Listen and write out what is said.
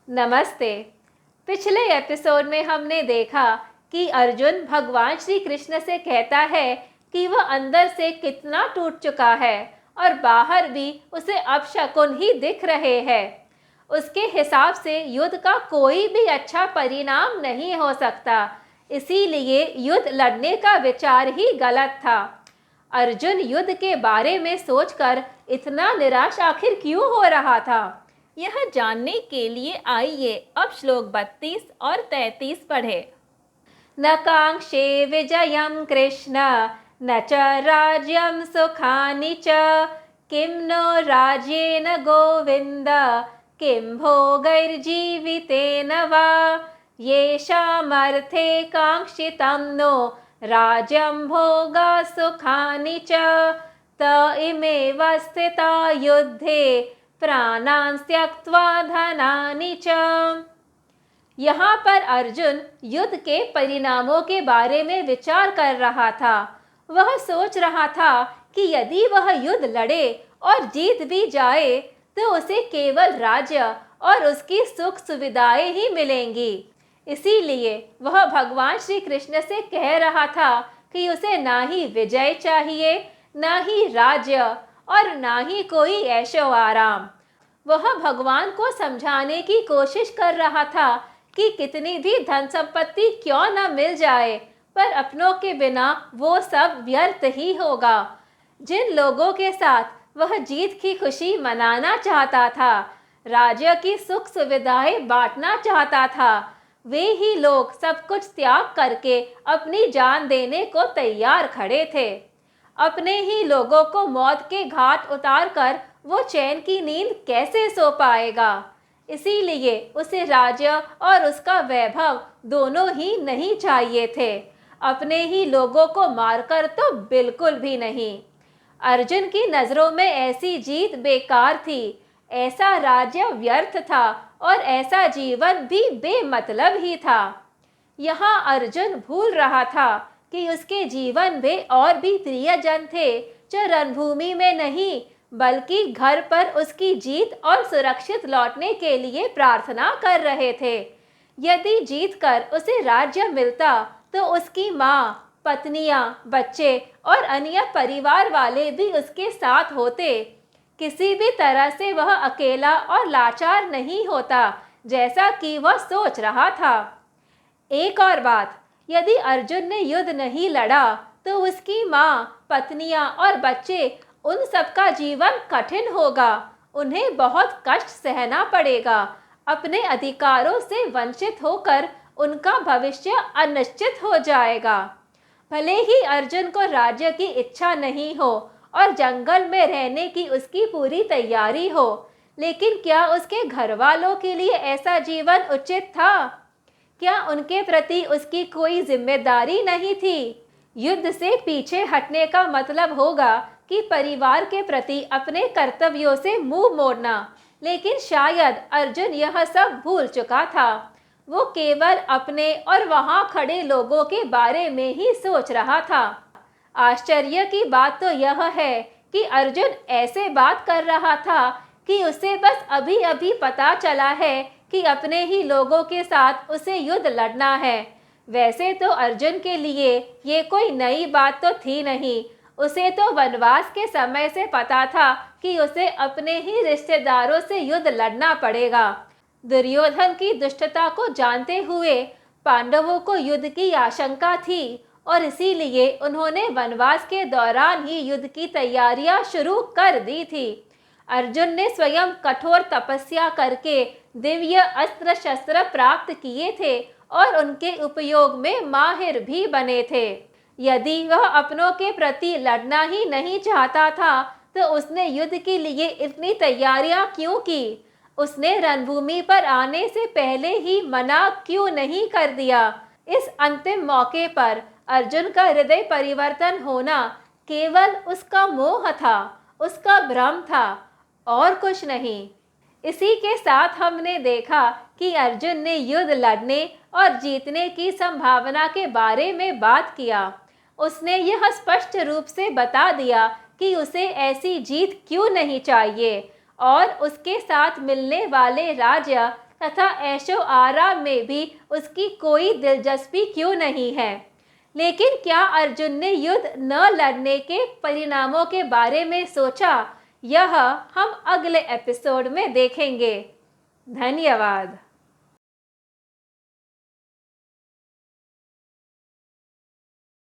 नमस्ते। पिछले एपिसोड में हमने देखा कि अर्जुन भगवान श्री कृष्ण से कहता है कि वह अंदर से कितना टूट चुका है और बाहर भी उसे अपशकुन ही दिख रहे हैं। उसके हिसाब से युद्ध का कोई भी अच्छा परिणाम नहीं हो सकता, इसीलिए युद्ध लड़ने का विचार ही गलत था। अर्जुन युद्ध के बारे में सोचकर इतना निराश आखिर क्यों हो रहा था, यह जानने के लिए आइए अब श्लोक 32 और 33 पढ़े। न कांक्षे विजयं कृष्ण न च राज्यं सुखानि च किं नो राज्येन गोविंद किं भोगैर्जीवितेन वा येषामर्थे कांक्षितं नो राज्यं भोगा सुखानि च त इमेव स्थिता युद्धे प्राणान् त्यक्त्वा धनानि च। यहाँ पर अर्जुन युद्ध के परिणामों के बारे में विचार कर रहा था। वह सोच रहा था कि यदि वह युद्ध लड़े और जीत भी जाए तो उसे केवल राज्य और उसकी सुख सुविधाएं ही मिलेंगी। इसीलिए वह भगवान श्री कृष्ण से कह रहा था कि उसे ना ही विजय चाहिए, ना ही राज्य और ना ही कोई ऐशो आराम। वह भगवान को समझाने की कोशिश कर रहा था कि कितनी भी धन संपत्ति क्यों न मिल जाए, पर अपनों के बिना वो सब व्यर्थ ही होगा। जिन लोगों के साथ वह जीत की खुशी मनाना चाहता था, राज्य की सुख सुविधाएं बांटना चाहता था, वे ही लोग सब कुछ त्याग करके अपनी जान देने को तैयार खड़े थे। अपने ही लोगों को मौत के घाट उतारकर वो चैन की नींद कैसे सो पाएगा। इसीलिए उसे राज्य और उसका वैभव दोनों ही नहीं चाहिए थे, अपने ही लोगों को मारकर तो बिल्कुल भी नहीं। अर्जुन की नज़रों में ऐसी जीत बेकार थी, ऐसा राज्य व्यर्थ था और ऐसा जीवन भी बेमतलब ही था। यहाँ अर्जुन भूल रहा था कि उसके जीवन में और भी प्रियजन थे जो रणभूमि में नहीं बल्कि घर पर उसकी जीत और सुरक्षित लौटने के लिए प्रार्थना कर रहे थे। यदि जीतकर उसे राज्य मिलता तो उसकी माँ, पत्नियाँ, बच्चे और अन्य परिवार वाले भी उसके साथ होते। किसी भी तरह से वह अकेला और लाचार नहीं होता जैसा कि वह सोच रहा था। एक और बात, यदि अर्जुन ने युद्ध नहीं लड़ा तो उसकी माँ, पत्नियाँ और बच्चे, उन सबका जीवन कठिन होगा। उन्हें बहुत कष्ट सहना पड़ेगा। अपने अधिकारों से वंचित होकर उनका भविष्य अनिश्चित हो जाएगा। भले ही अर्जुन को राज्य की इच्छा नहीं हो और जंगल में रहने की उसकी पूरी तैयारी हो, लेकिन क्या उसके घर वालों के लिए ऐसा जीवन उचित था? क्या उनके प्रति उसकी कोई जिम्मेदारी नहीं थी? युद्ध से पीछे हटने का मतलब होगा कि परिवार के प्रति अपने कर्तव्यों से मुंह मोड़ना, लेकिन शायद अर्जुन यह सब भूल चुका था। वो केवल अपने और वहां खड़े लोगों के बारे में ही सोच रहा था। आश्चर्य की बात तो यह है कि अर्जुन ऐसे बात कर रहा था कि उसे बस अभी अभी पता चला है कि अपने ही लोगों के साथ उसे युद्ध लड़ना है। वैसे तो अर्जुन के लिए ये कोई नई बात तो थी नहीं। उसे तो वनवास के समय से पता था कि उसे अपने ही रिश्तेदारों से युद्ध लड़ना पड़ेगा। दुर्योधन की दुष्टता को जानते हुए पांडवों को युद्ध की आशंका थी और इसीलिए उन्होंने वनवास के दौरान ही युद्ध की तैयारियां शुरू कर दी थी। अर्जुन ने स्वयं कठोर तपस्या करके दिव्य अस्त्र शस्त्र प्राप्त किए थे और उनके उपयोग में माहिर भी बने थे। यदि वह अपनों के प्रति लड़ना ही नहीं चाहता था तो उसने युद्ध के लिए इतनी तैयारियां क्यों की? उसने रणभूमि पर आने से पहले ही मना क्यों नहीं कर दिया? इस अंतिम मौके पर अर्जुन का हृदय परिवर्तन होना केवल उसका मोह था, उसका भ्रम था और कुछ नहीं। इसी के साथ हमने देखा कि अर्जुन ने युद्ध लड़ने और जीतने की संभावना के बारे में बात किया। उसने यह स्पष्ट रूप से बता दिया कि उसे ऐसी जीत क्यों नहीं चाहिए और उसके साथ मिलने वाले राज्य तथा ऐशो आराम में भी उसकी कोई दिलचस्पी क्यों नहीं है। लेकिन क्या अर्जुन ने युद्ध न लड़ने के परिणामों के बारे में सोचा? यह हम अगले एपिसोड में देखेंगे। धन्यवाद।